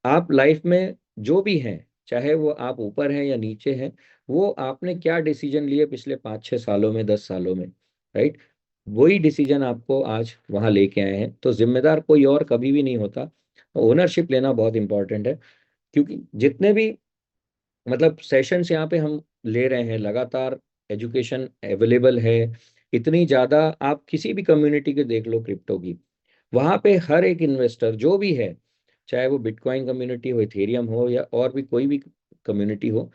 आप लाइफ में जो भी हैं, चाहे वो आप ऊपर हैं या नीचे हैं, वो आपने क्या डिसीजन लिए पिछले 5-6 सालों में, 10 सालों में, राइट, वही डिसीजन आपको आज वहां लेके आए हैं। तो जिम्मेदार कोई और कभी भी नहीं होता। ओनरशिप लेना बहुत इंपॉर्टेंट है, क्योंकि जितने भी मतलब सेशंस यहाँ पे हम ले रहे हैं लगातार, एजुकेशन अवेलेबल है इतनी ज़्यादा। आप किसी भी कम्युनिटी के देख लो क्रिप्टो की, वहाँ पे हर एक इन्वेस्टर जो भी है, चाहे वो बिटकॉइन कम्युनिटी हो, इथेरियम हो, या और भी कोई भी कम्युनिटी हो,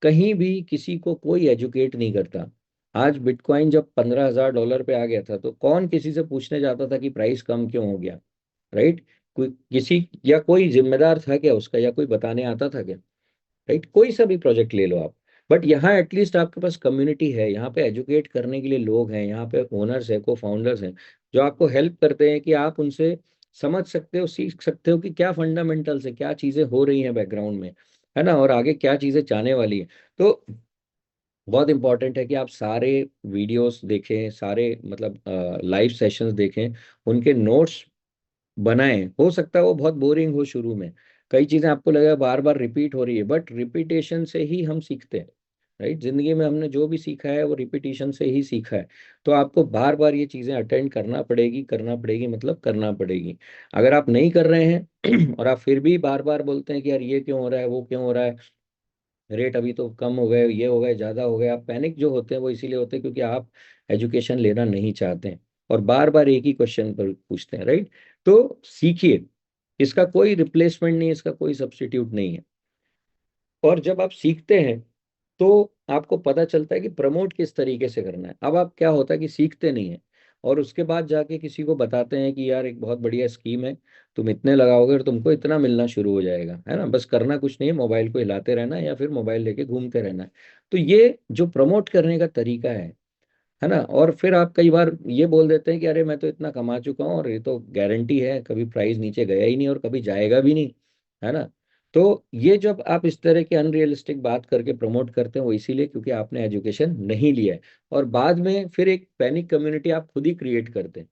कहीं भी किसी को कोई एजुकेट नहीं करता। आज बिटकॉइन जब $15,000 पे आ गया था तो कौन किसी से पूछने जाता था कि प्राइस कम क्यों हो गया, राइट। कोई किसी या कोई जिम्मेदार था क्या उसका, या कोई बताने आता था क्या, राइट। कोई सा भी प्रोजेक्ट ले लो आप, बट यहाँ एटलीस्ट आपके पास कम्युनिटी है, यहाँ पे एजुकेट करने के लिए लोग हैं, यहाँ पे ओनर्स हैं, को फाउंडर्स हैं, जो आपको हेल्प करते हैं कि आप उनसे समझ सकते हो, सीख सकते हो कि क्या फंडामेंटल्स है, क्या चीज़ें हो रही हैं बैकग्राउंड में, है ना, और आगे क्या चीज़ें चाहने वाली है। तो बहुत इंपॉर्टेंट है कि आप सारे वीडियोस देखें, सारे मतलब लाइव सेशंस देखें, उनके नोट्स बनाएं। हो सकता है वो बहुत बोरिंग हो शुरू में, कई चीजें आपको लगेगा बार बार रिपीट हो रही है, बट रिपीटेशन से ही हम सीखते हैं, राइट। जिंदगी में हमने जो भी सीखा है वो रिपीटिशन से ही सीखा है। तो आपको बार बार ये चीजें अटेंड करना पड़ेगी, करना पड़ेगी, मतलब करना पड़ेगी। अगर आप नहीं कर रहे हैं और आप फिर भी बार बार बोलते हैं कि यार ये क्यों हो रहा है, वो क्यों हो रहा है, रेट अभी तो कम हो गए, ये हो गए, ज़्यादा हो गए, आप पैनिक जो होते हैं वो इसीलिए होते हैं क्योंकि आप एजुकेशन लेना नहीं चाहते हैं और बार बार एक ही क्वेश्चन पर पूछते हैं, राइट। तो सीखिए, इसका कोई रिप्लेसमेंट नहीं है, इसका कोई सब्स्टिट्यूट नहीं है। और जब आप सीखते हैं तो आपको पता चलता है कि प्रमोट किस तरीके से करना है। अब आप क्या होता है कि सीखते नहीं है और उसके बाद जाके किसी को बताते हैं कि यार एक बहुत बढ़िया स्कीम है, तुम इतने लगाओगे और तुमको इतना मिलना शुरू हो जाएगा, है ना, बस करना कुछ नहीं है, मोबाइल को हिलाते रहना है या फिर मोबाइल लेके घूमते रहना है। तो ये जो प्रमोट करने का तरीका है ना। और फिर आप कई बार ये बोल देते हैं कि अरे मैं तो इतना कमा चुका हूँ और ये तो गारंटी है, कभी प्राइस नीचे गया ही नहीं और कभी जाएगा भी नहीं, है ना। तो ये जब आप इस तरह के अनरियलिस्टिक बात करके प्रमोट करते हैं वो इसीलिए क्योंकि आपने एजुकेशन नहीं लिया है, और बाद में फिर एक पैनिक कम्युनिटी आप खुद ही क्रिएट करते हैं,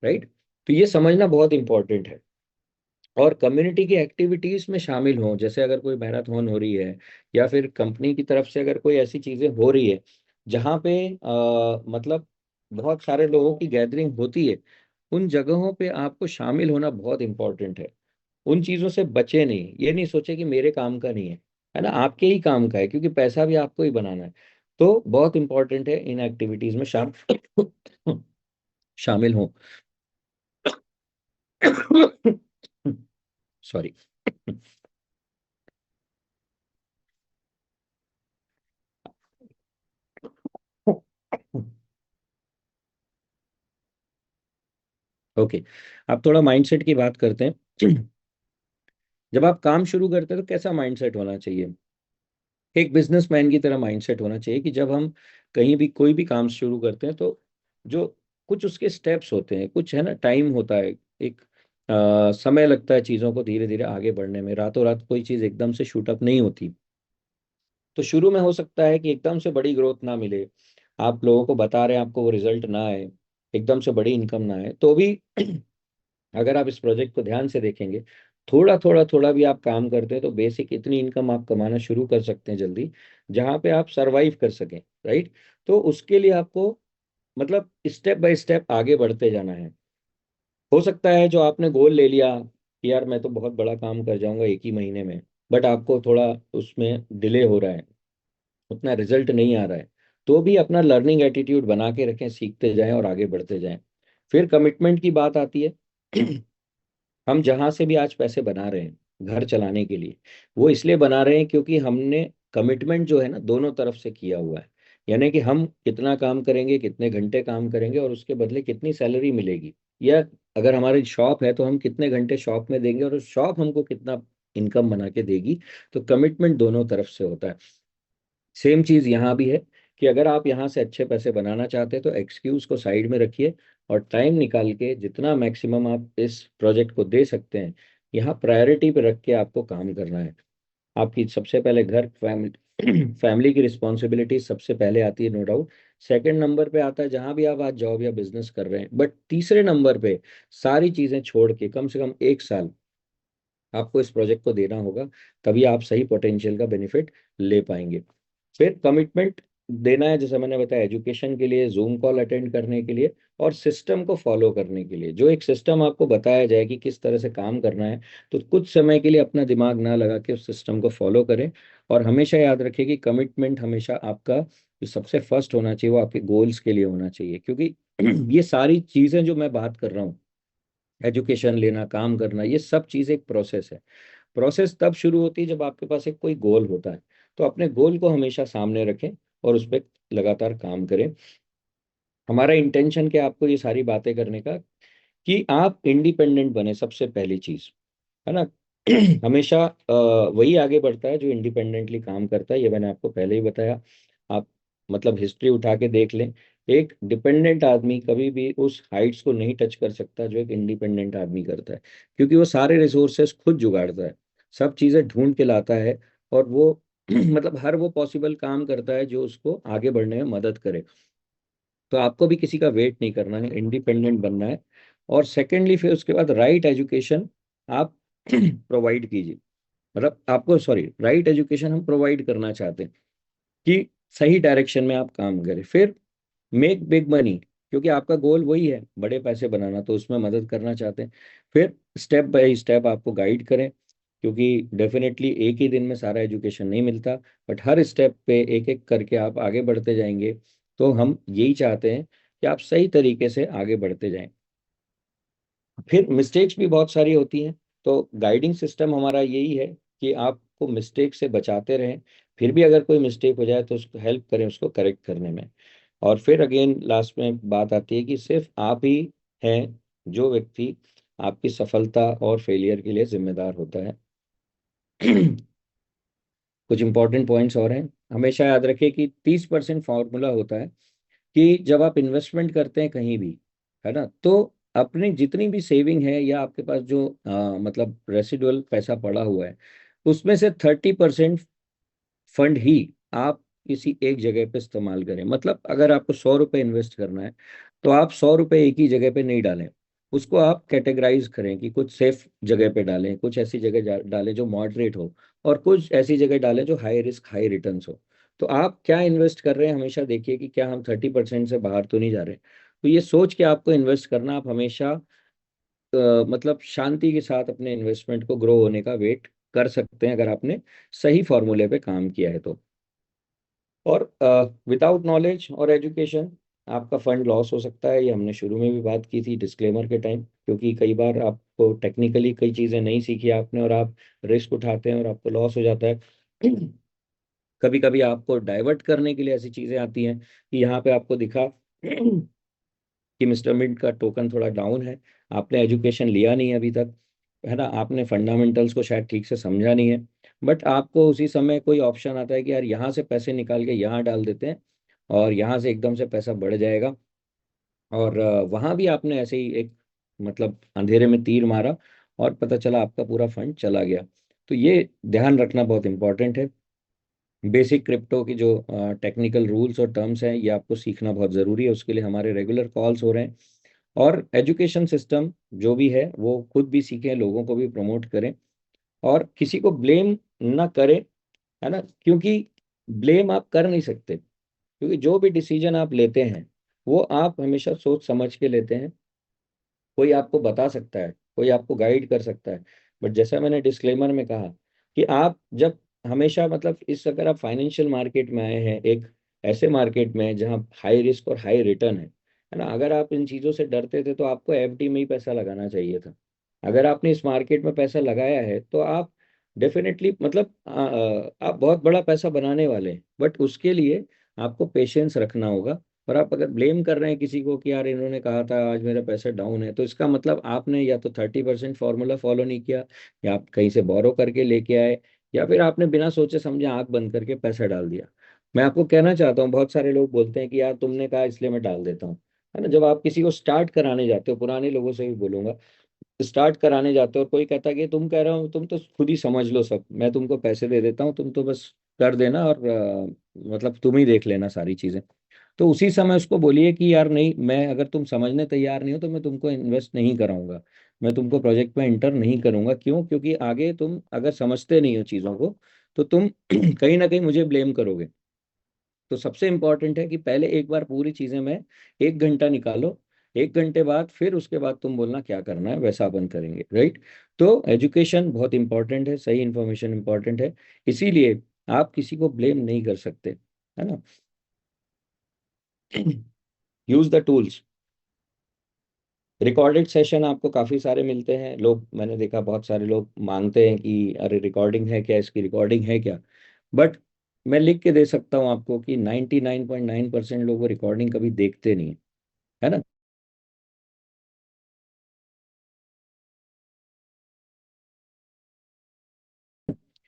राइट। तो ये समझना बहुत इंपॉर्टेंट है। और कम्युनिटी की एक्टिविटीज में शामिल हों, जैसे अगर कोई मैराथन हो रही है या फिर कंपनी की तरफ से अगर कोई ऐसी चीजें हो रही है जहाँ पे मतलब बहुत सारे लोगों की गैदरिंग होती है, उन जगहों पे आपको शामिल होना बहुत इंपॉर्टेंट है। उन चीजों से बचे नहीं, ये नहीं सोचे कि मेरे काम का नहीं है ना, आपके ही काम का है, क्योंकि पैसा भी आपको ही बनाना है। तो बहुत इंपॉर्टेंट है इन एक्टिविटीज में शामिल हों। सॉरी। ओके, आप थोड़ा माइंडसेट की बात करते हैं। जब आप काम शुरू करते हैं तो कैसा माइंडसेट होना चाहिए? एक बिजनेसमैन की तरह माइंडसेट होना चाहिए कि जब हम कहीं भी कोई भी काम शुरू करते हैं तो जो कुछ उसके स्टेप्स होते हैं, कुछ है ना, टाइम होता है, एक समय लगता है चीज़ों को धीरे धीरे आगे बढ़ने में। रातों रात कोई चीज़ एकदम से शूट अप नहीं होती। तो शुरू में हो सकता है कि एकदम से बड़ी ग्रोथ ना मिले, आप लोगों को बता रहे हैं, आपको वो रिजल्ट ना आए, एकदम से बड़ी इनकम ना आए, तो भी अगर आप इस प्रोजेक्ट को ध्यान से देखेंगे, थोड़ा भी आप काम करते हैं तो बेसिक इतनी इनकम आप कमाना शुरू कर सकते हैं जल्दी, जहां पे आप सरवाइव कर सकें। राइट? तो उसके लिए आपको मतलब स्टेप बाय स्टेप आगे बढ़ते जाना है। हो सकता है जो आपने गोल ले लिया कि यार मैं तो बहुत बड़ा काम कर जाऊंगा एक ही महीने में, बट आपको थोड़ा उसमें डिले हो रहा है, उतना रिजल्ट नहीं आ रहा है, तो भी अपना लर्निंग एटीट्यूड बना के रखें, सीखते जाएं और आगे बढ़ते जाएं। फिर कमिटमेंट की बात आती है। हम जहां से भी आज पैसे बना रहे हैं घर चलाने के लिए, वो इसलिए बना रहे हैं क्योंकि हमने कमिटमेंट जो है ना दोनों तरफ से किया हुआ है। यानी कि हम कितना काम करेंगे, कितने घंटे काम करेंगे और उसके बदले कितनी सैलरी मिलेगी, या अगर हमारी शॉप है तो हम कितने घंटे शॉप में देंगे और उस शॉप हमको कितना इनकम बना के देगी। तो कमिटमेंट दोनों तरफ से होता है। सेम चीज यहाँ भी है कि अगर आप यहाँ से अच्छे पैसे बनाना चाहते हैं तो एक्सक्यूज को साइड में रखिए और टाइम निकाल के जितना मैक्सिमम आप इस प्रोजेक्ट को दे सकते हैं, यहाँ प्रायोरिटी पे रख के आपको काम करना है। आपकी सबसे पहले घर, फैमिली फैमिली की रिस्पॉन्सिबिलिटी सबसे पहले आती है, नो डाउट। सेकंड नंबर पे आता है जहां भी आप आज जॉब या बिजनेस कर रहे हैं, बट तीसरे नंबर पे सारी चीजें छोड़ के कम से कम 1 साल आपको इस प्रोजेक्ट को देना होगा, तभी आप सही पोटेंशियल का बेनिफिट ले पाएंगे। फिर कमिटमेंट देना है, जैसे मैंने बताया, एजुकेशन के लिए, जूम कॉल अटेंड करने के लिए और सिस्टम को फॉलो करने के लिए। जो एक सिस्टम आपको बताया जाए कि किस तरह से काम करना है, तो कुछ समय के लिए अपना दिमाग ना लगा के उस सिस्टम को फॉलो करें। और हमेशा याद रखें कि कमिटमेंट हमेशा आपका जो सबसे फर्स्ट होना चाहिए वो आपके गोल्स के लिए होना चाहिए, क्योंकि ये सारी चीजें जो मैं बात कर रहा हूँ, एजुकेशन लेना, काम करना, ये सब चीज़ एक प्रोसेस है। प्रोसेस तब शुरू होती है जब आपके पास एक कोई गोल होता है। तो अपने गोल को हमेशा सामने रखें और उस पर लगातार काम करें। हमारा इंटेंशन क्या है आपको ये सारी बातें करने का, कि आप इंडिपेंडेंट बने, सबसे पहली चीज है ना। हमेशा वही आगे बढ़ता है जो इंडिपेंडेंटली काम करता है, ये मैंने आपको पहले ही बताया। आप मतलब हिस्ट्री उठा के देख लें, एक डिपेंडेंट आदमी कभी भी उस हाइट्स को नहीं टच कर सकता जो एक इंडिपेंडेंट आदमी करता है, क्योंकि वो सारे रिसोर्सेस खुद जुगाड़ता है, सब चीजें ढूंढ के लाता है, और वो मतलब हर वो पॉसिबल काम करता है जो उसको आगे बढ़ने में मदद करे। तो आपको भी किसी का वेट नहीं करना है, इंडिपेंडेंट बनना है। और सेकेंडली फिर उसके बाद राइट एजुकेशन आप प्रोवाइड कीजिए। मतलब आपको, सॉरी, राइट एजुकेशन हम प्रोवाइड करना चाहते हैं कि सही डायरेक्शन में आप काम करें। फिर मेक बिग मनी, क्योंकि आपका गोल वही है, बड़े पैसे बनाना, तो उसमें मदद करना चाहते हैं। फिर स्टेप बाय स्टेप आपको गाइड करें, क्योंकि डेफिनेटली एक ही दिन में सारा एजुकेशन नहीं मिलता, बट हर स्टेप पे एक एक करके आप आगे बढ़ते जाएंगे। तो हम यही चाहते हैं कि आप सही तरीके से आगे बढ़ते जाएं। फिर मिस्टेक्स भी बहुत सारी होती हैं, तो गाइडिंग सिस्टम हमारा यही है कि आपको मिस्टेक से बचाते रहें। फिर भी अगर कोई मिस्टेक हो जाए तो उसको हेल्प करें, उसको करेक्ट करने में। और फिर अगेन लास्ट में बात आती है कि सिर्फ आप ही हैं जो व्यक्ति आपकी सफलता और फेलियर के लिए जिम्मेदार होता है। कुछ इंपॉर्टेंट पॉइंट्स और हैं, हमेशा याद रखिए कि 30% फॉर्मूला होता है कि जब आप इन्वेस्टमेंट करते हैं कहीं भी, है ना, तो अपनी जितनी भी सेविंग है या आपके पास जो मतलब रेसिडुअल पैसा पड़ा हुआ है, उसमें से 30% फंड ही आप किसी एक जगह पे इस्तेमाल करें। मतलब अगर आपको 100 रुपये इन्वेस्ट करना है, तो आप 100 रुपये एक ही जगह पे नहीं डालें, उसको आप कैटेगराइज करें कि कुछ सेफ जगह पे डालें, कुछ ऐसी जगह डालें जो मॉडरेट हो, और कुछ ऐसी जगह डालें जो हाई रिस्क हाई रिटर्न्स हो। तो आप क्या इन्वेस्ट कर रहे हैं, हमेशा देखिए कि क्या हम 30% से बाहर तो नहीं जा रहे। तो ये सोच के आपको इन्वेस्ट करना, आप हमेशा मतलब शांति के साथ अपने इन्वेस्टमेंट को ग्रो होने का वेट कर सकते हैं, अगर आपने सही फॉर्मूले पे काम किया है तो। और विदाउट नॉलेज और एजुकेशन आपका फंड लॉस हो सकता है, ये हमने शुरू में भी बात की थी डिस्क्लेमर के टाइम, क्योंकि कई बार आपको टेक्निकली कई चीज़ें नहीं सीखी आपने और आप रिस्क उठाते हैं और आपको लॉस हो जाता है। कभी कभी आपको डाइवर्ट करने के लिए ऐसी चीज़ें आती हैं कि यहाँ पे आपको दिखा कि कि मिस्टर मिड का टोकन थोड़ा डाउन है, आपने एजुकेशन लिया नहीं है अभी तक, है ना, आपने फंडामेंटल्स को शायद ठीक से समझा नहीं है, बट आपको उसी समय कोई ऑप्शन आता है कि यार यहाँ से पैसे निकाल के यहाँ डाल देते हैं और यहाँ से एकदम से पैसा बढ़ जाएगा, और वहां भी आपने ऐसे ही एक मतलब अंधेरे में तीर मारा और पता चला आपका पूरा फंड चला गया। तो ये ध्यान रखना बहुत इंपॉर्टेंट है। बेसिक क्रिप्टो की जो टेक्निकल रूल्स और टर्म्स हैं ये आपको सीखना बहुत ज़रूरी है, उसके लिए हमारे रेगुलर कॉल्स हो रहे हैं। और एजुकेशन सिस्टम जो भी है वो खुद भी सीखें, लोगों को भी प्रमोट करें, और किसी को ब्लेम ना करें, है ना, क्योंकि ब्लेम आप कर नहीं सकते, क्योंकि जो भी डिसीजन आप लेते हैं वो आप हमेशा सोच समझ के लेते हैं। कोई आपको बता सकता है, कोई आपको गाइड कर सकता है, बट जैसा मैंने डिस्क्लेमर में कहा कि आप जब हमेशा मतलब इस अगर आप फाइनेंशियल मार्केट में आए हैं, एक ऐसे मार्केट में जहाँ हाई रिस्क और हाई रिटर्न है ना, अगर आप इन चीज़ों से डरते थे तो आपको एफडी में ही पैसा लगाना चाहिए था। अगर आपने इस मार्केट में पैसा लगाया है तो आप डेफिनेटली मतलब आप बहुत बड़ा पैसा बनाने वाले हैं, बट उसके लिए आपको पेशेंस रखना होगा। और आप अगर ब्लेम कर रहे हैं किसी को कि यार इन्होंने कहा था आज मेरा पैसा डाउन है, तो इसका मतलब आपने या तो 30% फॉर्मूला फॉलो नहीं किया, या आप कहीं से बोरो करके लेके आए, या फिर आपने बिना सोचे समझे आंख बंद करके पैसा डाल दिया। मैं आपको कहना चाहता हूँ, बहुत सारे लोग बोलते हैं कि यार तुमने कहा इसलिए मैं डाल देता हूँ, है ना, जब आप किसी को स्टार्ट कराने जाते हो, पुराने लोगों से भी बोलूंगा, स्टार्ट कराने जाते हो और कोई कहता है कि तुम कह रहे हो तुम तो खुद ही समझ लो सब, मैं तुमको पैसे दे देता हूँ, तुम तो बस कर देना और मतलब तुम ही देख लेना सारी चीजें, तो उसी समय उसको बोलिए कि यार नहीं, मैं अगर तुम समझने तैयार नहीं हो तो मैं तुमको इन्वेस्ट नहीं कराऊंगा, मैं तुमको प्रोजेक्ट में इंटर नहीं करूंगा। क्यों? क्योंकि आगे तुम अगर समझते नहीं हो चीज़ों को तो तुम कहीं ना कहीं मुझे ब्लेम करोगे। तो सबसे इम्पोर्टेंट है कि पहले एक बार पूरी चीज़ें में 1 घंटा निकालो, 1 घंटे बाद फिर उसके बाद तुम बोलना क्या करना है वैसा अपन करेंगे, राइट। तो एजुकेशन बहुत इंपॉर्टेंट है, सही इन्फॉर्मेशन इंपॉर्टेंट है, इसीलिए आप किसी को ब्लेम नहीं कर सकते, है ना। Use the tools. Recorded session आपको काफ़ी सारे मिलते हैं, लोग मैंने देखा बहुत सारे लोग मांगते हैं कि अरे रिकॉर्डिंग है क्या, इसकी रिकॉर्डिंग है क्या, बट मैं लिख के दे सकता हूँ आपको कि 99.9% लोग वो रिकॉर्डिंग कभी देखते नहीं है, है ना।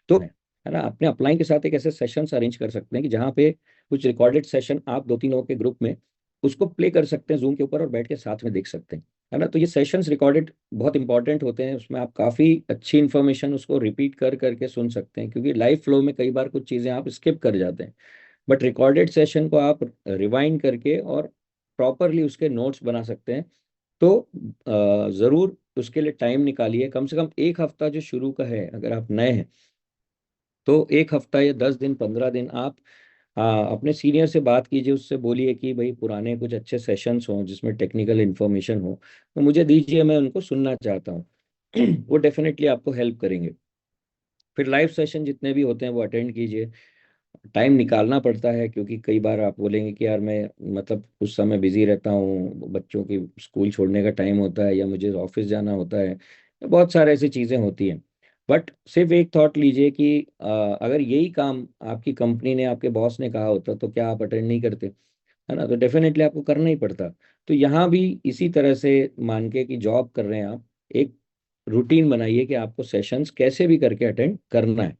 तो है ना, अपने अपलाइन के साथ एक ऐसे सेशंस अरेंज कर सकते हैं कि जहाँ पे कुछ रिकॉर्डेड सेशन आप 2-3 लोगों के ग्रुप में उसको प्ले कर सकते हैं जूम के ऊपर और बैठ के साथ में देख सकते हैं, है ना। तो ये सेशंस रिकॉर्डेड बहुत इंपॉर्टेंट होते हैं, उसमें आप काफ़ी अच्छी इन्फॉर्मेशन उसको रिपीट कर करके सुन सकते हैं, क्योंकि लाइव फ्लो में कई बार कुछ चीज़ें आप स्किप कर जाते हैं, बट रिकॉर्डेड सेशन को आप रिवाइंड करके और प्रॉपरली उसके नोट्स बना सकते हैं। तो ज़रूर उसके लिए टाइम निकालिए, कम से कम 1 हफ्ता जो शुरू का है, अगर आप नए हैं तो 1 हफ्ता या 10 दिन 15 दिन आप अपने सीनियर से बात कीजिए, उससे बोलिए कि भाई पुराने कुछ अच्छे सेशंस हों जिसमें टेक्निकल इन्फॉर्मेशन हो तो मुझे दीजिए, मैं उनको सुनना चाहता हूँ। वो डेफिनेटली आपको हेल्प करेंगे। फिर लाइव सेशन जितने भी होते हैं वो अटेंड कीजिए। टाइम निकालना पड़ता है क्योंकि कई बार आप बोलेंगे कि यार मैं मतलब उस समय बिजी रहता हूँ, बच्चों की स्कूल छोड़ने का टाइम होता है या मुझे ऑफिस जाना होता है, बहुत सारे ऐसी चीज़ें होती हैं। बट सिर्फ एक थॉट लीजिए कि अगर यही काम आपकी कंपनी ने, आपके बॉस ने कहा होता तो क्या आप अटेंड नहीं करते, है ना। तो डेफिनेटली आपको करना ही पड़ता। तो यहाँ भी इसी तरह से मान के कि जॉब कर रहे हैं आप, एक रूटीन बनाइए कि आपको सेशंस कैसे भी करके अटेंड करना है।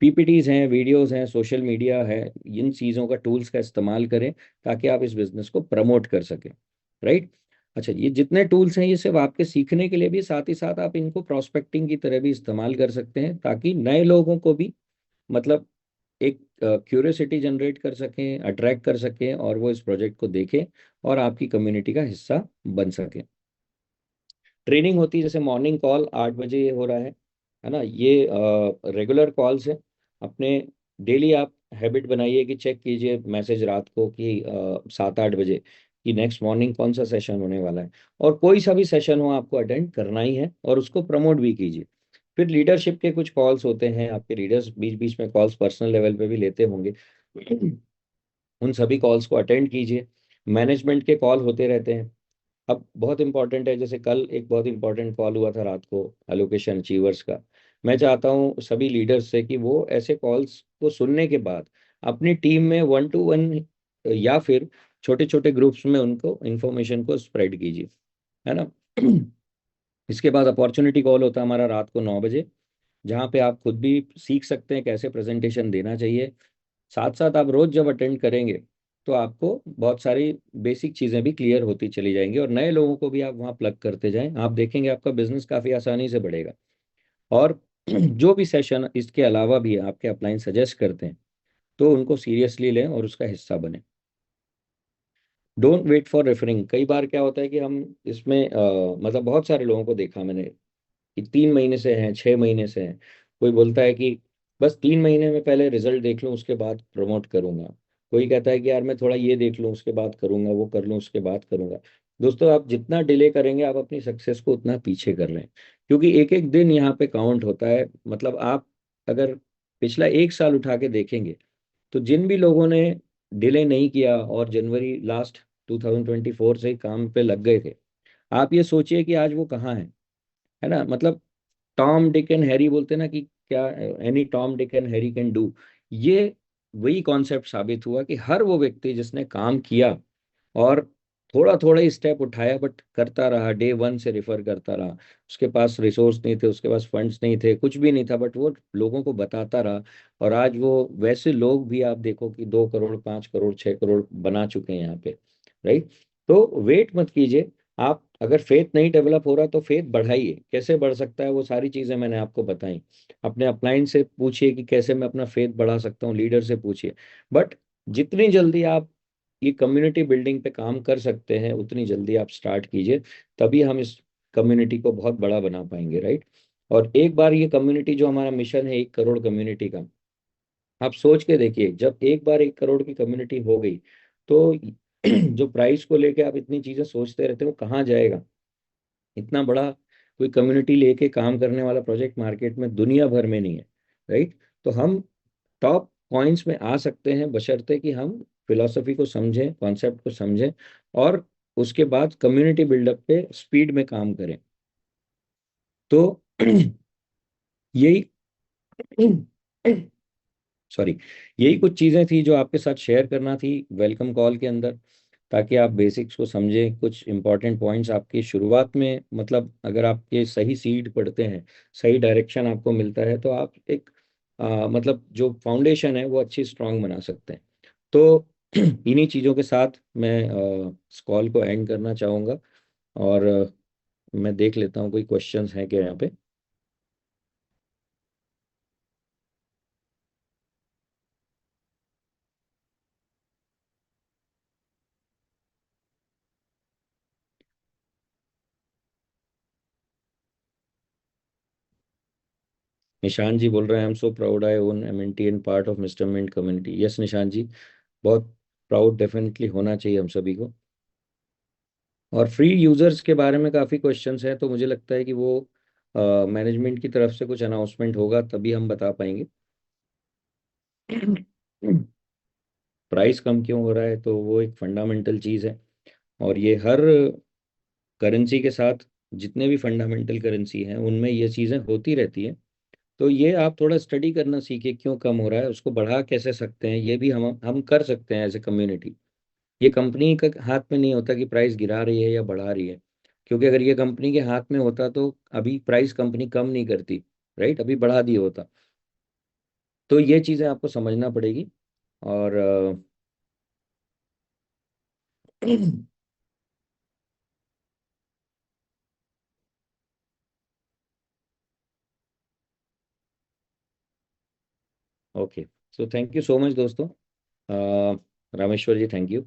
पीपीटीज हैं, वीडियोस हैं, सोशल मीडिया है, इन चीज़ों का टूल्स का इस्तेमाल करें ताकि आप इस बिजनेस को प्रमोट कर सकें, राइट। अच्छा, ये जितने टूल्स हैं ये सिर्फ आपके सीखने के लिए भी, साथ ही साथ आप इनको प्रोस्पेक्टिंग की तरह भी इस्तेमाल कर सकते हैं ताकि नए लोगों को भी मतलब एक क्यूरियोसिटी जनरेट कर सकें, अट्रैक्ट कर सकें और वो इस प्रोजेक्ट को देखें और आपकी कम्युनिटी का हिस्सा बन सकें। ट्रेनिंग होती है, जैसे मॉर्निंग कॉल 8 बजे ये हो रहा है ना, ये रेगुलर कॉल्स है। अपने डेली आप हैबिट बनाइए कि चेक कीजिए मैसेज रात को कि 7-8 बजे कि नेक्स्ट मॉर्निंग कौन सा सेशन होने वाला है, और कोई सा भी सेशन हो आपको अटेंड करना ही है और उसको प्रमोट भी कीजिए। फिर लीडरशिप के कुछ कॉल्स होते हैं, आपके लीडर्स बीच बीच में कॉल्स पर्सनल लेवल पे भी लेते होंगे, उन सभी कॉल्स को अटेंड कीजिए। मैनेजमेंट के कॉल होते रहते हैं। अब बहुत इंपॉर्टेंट है, जैसे कल एक बहुत इंपॉर्टेंट कॉल हुआ था रात को एलोकेशन अचीवर्स का। मैं चाहता हूँ सभी लीडर्स से कि वो ऐसे कॉल्स को सुनने के बाद अपनी टीम में 1-to-1 या फिर छोटे छोटे ग्रुप्स में उनको इन्फॉर्मेशन को स्प्रेड कीजिए, है ना। इसके बाद अपॉर्चुनिटी कॉल होता है हमारा रात को 9 बजे, जहाँ पे आप खुद भी सीख सकते हैं कैसे प्रेजेंटेशन देना चाहिए। साथ साथ आप रोज जब अटेंड करेंगे तो आपको बहुत सारी बेसिक चीज़ें भी क्लियर होती चली जाएंगी, और नए लोगों को भी आप वहाँ प्लग करते जाएं, आप देखेंगे आपका बिजनेस काफ़ी आसानी से बढ़ेगा। और जो भी सेशन इसके अलावा भी आपके अपलाइन सजेस्ट करते हैं तो उनको सीरियसली लें और उसका हिस्सा बने। Don't wait for referring. कई बार क्या होता है कि हम इसमें मतलब बहुत सारे लोगों को देखा मैंने कि 3 महीने से हैं, 6 महीने से हैं। कोई बोलता है कि बस 3 महीने में पहले रिजल्ट देख लूँ उसके बाद प्रमोट करूंगा। कोई कहता है कि यार मैं थोड़ा ये देख लूँ उसके बाद करूंगा, वो कर लूँ उसके बाद करूंगा। दोस्तों, आप जितना डिले करेंगे आप अपनी सक्सेस को उतना पीछे कर रहे हैं, क्योंकि एक एक दिन यहाँ पे काउंट होता है। मतलब आप अगर पिछला 1 साल उठा के देखेंगे तो जिन भी लोगों ने डिले नहीं किया और जनवरी लास्ट 2024 से ही काम पे लग गए थे, आप ये सोचिए कि आज वो कहाँ हैं, है ना। मतलब टॉम डिक एंड हैरी बोलते हैं ना कि क्या any Tom Dick and Harry can do. ये वही कॉन्सेप्ट साबित हुआ कि हर वो व्यक्ति जिसने काम किया और थोड़ा थोड़ा ही स्टेप उठाया बट करता रहा, डे वन से रेफर करता रहा। उसके पास रिसोर्स नहीं थे, उसके पास फंड्स नहीं थे, कुछ भी नहीं था, बट वो लोगों को बताता रहा। और आज वो वैसे लोग भी आप देखो कि 2 करोड़, 5 करोड़, 6 करोड़ बना चुके हैं यहाँ पे, राइट। तो वेट मत कीजिए। आप अगर फेथ नहीं डेवलप हो रहा तो फेथ बढ़ाइए। कैसे बढ़ सकता है वो सारी चीजें मैंने आपको बताई। अपने अपलाइन से पूछिए कि कैसे मैं अपना फेथ बढ़ा सकता हूँ, लीडर से पूछिए। बट जितनी जल्दी आप ये कम्युनिटी बिल्डिंग पे काम कर सकते हैं उतनी जल्दी आप स्टार्ट कीजिए, तभी हम इस कम्युनिटी को बहुत बड़ा बना पाएंगे, राइट। और एक बार ये कम्युनिटी जो हमारा मिशन है 1 करोड़ कम्युनिटी का, आप सोच के देखिए जब एक बार 1 करोड़ की कम्युनिटी हो गई तो जो प्राइस को लेके आप इतनी चीजें सोचते रहते हो वो कहाँ जाएगा। इतना बड़ा कोई कम्युनिटी लेके काम करने वाला प्रोजेक्ट मार्केट में दुनिया भर में नहीं है, राइट। तो हम टॉप पॉइंट्स में आ सकते हैं बशर्ते कि हम फिलोसफी को समझें, कॉन्सेप्ट को समझें, और उसके बाद कम्युनिटी बिल्डअप पे स्पीड में काम करें। तो यही सॉरी, यही कुछ चीज़ें थी जो आपके साथ शेयर करना थी वेलकम कॉल के अंदर, ताकि आप बेसिक्स को समझें। कुछ इंपॉर्टेंट पॉइंट्स आपकी शुरुआत में, मतलब अगर आपके सही सीड पढ़ते हैं, सही डायरेक्शन आपको मिलता है तो आप एक मतलब जो फाउंडेशन है वो अच्छी स्ट्रांग बना सकते हैं। तो इन्हीं चीज़ों के साथ मैं इस कॉल को एंड करना चाहूँगा। और मैं देख लेता हूँ कोई क्वेश्चंस हैं क्या यहाँ पे। निशान जी बोल रहे हैं, I am so proud I own MNT and part of mister mint community. Yes Nishan ji, बहुत प्राउड डेफिनेटली होना चाहिए हम सभी को। और फ्री यूजर्स के बारे में काफ़ी क्वेश्चंस हैं, तो मुझे लगता है कि वो मैनेजमेंट की तरफ से कुछ अनाउंसमेंट होगा तभी हम बता पाएंगे। प्राइस कम क्यों हो रहा है, तो वो एक फंडामेंटल चीज़ है। और ये हर करेंसी के साथ, जितने भी फंडामेंटल करेंसी हैं उनमें ये चीज़ें होती रहती हैं। तो ये आप थोड़ा स्टडी करना सीखिए, क्यों कम हो रहा है, उसको बढ़ा कैसे सकते हैं, ये भी हम कर सकते हैं एज ए कम्युनिटी। ये कंपनी का हाथ में नहीं होता कि प्राइस गिरा रही है या बढ़ा रही है, क्योंकि अगर ये कंपनी के हाथ में होता तो अभी प्राइस कंपनी कम नहीं करती, राइट, अभी बढ़ा दिया होता। तो ये चीज़ें आपको समझना पड़ेगी। और okay, so thank you so much दोस्तों। Rameshwar ji, thank you.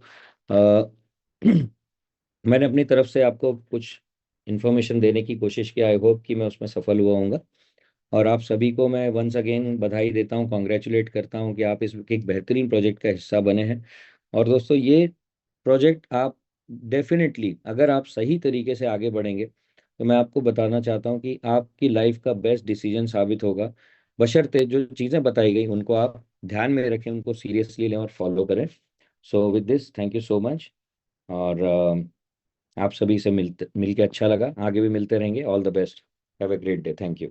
मैंने अपनी तरफ से आपको कुछ इन्फॉर्मेशन देने की कोशिश की, आई होप कि मैं उसमें सफल हुआ हूँ। और आप सभी को मैं वंस अगेन बधाई देता हूँ, कॉन्ग्रेचुलेट करता हूँ कि आप इस एक बेहतरीन प्रोजेक्ट का हिस्सा बने हैं। और दोस्तों, ये प्रोजेक्ट आप डेफिनेटली, अगर आप सही तरीके से आगे बढ़ेंगे तो मैं आपको बताना चाहता हूँ कि आपकी लाइफ का बेस्ट डिसीजन साबित होगा, बशर्ते जो चीज़ें बताई गई उनको आप ध्यान में रखें, उनको सीरियसली लें और फॉलो करें। So with this, thank you so much. और आप सभी से मिलके अच्छा लगा, आगे भी मिलते रहेंगे। All the best, have a great day, thank you.